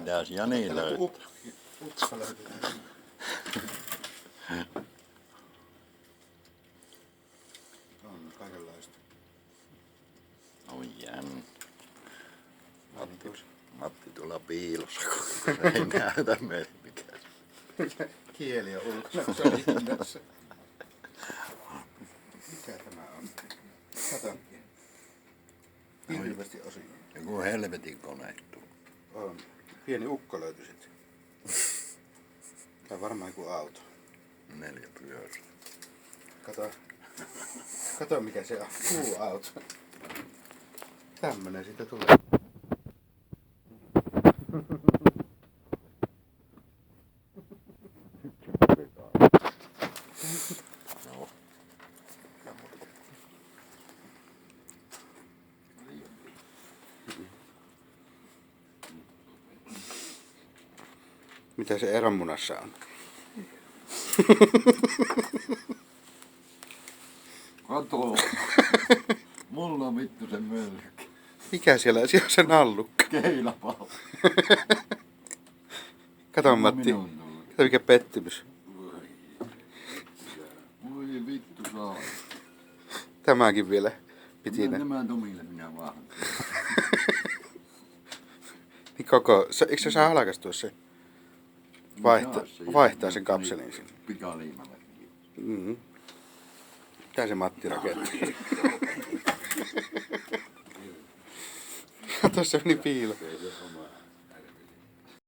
Mitäs Jani löytyi? Upsa löytyy. On kaikenlaista. On jännä. Matti tuolla piilossa, kun se ei näytä meille mikään. Kieli on ulkona, kun se on linnassa. Mikä tämä on? Kato. Hirveästi osia. Joku helvetin kone tuo. On. Pieni ukko löytyi sitten. Tää on varmaan joku auto. 4 pyörää. Kato. Kato mikä se on. Puuauto. Tämmönen siitä tulee. Joo. Mitä se eronmunassa on? Kato. Mulla on vittu se mölkki. Mikä siellä? Siellä on se nallukka. Keilapallo. Kato Matti. Kato mikä pettymys. Voi vittu saa. Tämäkin vielä piti ne. Nämä Tomille minä vaan. Niin koko, eikö se saa halkastua se? Vaihtaa sen kapselin sinne. Pikaliimalla. Mm-hmm. Mitä se Matti rakentaa? Kato se meni piiloon.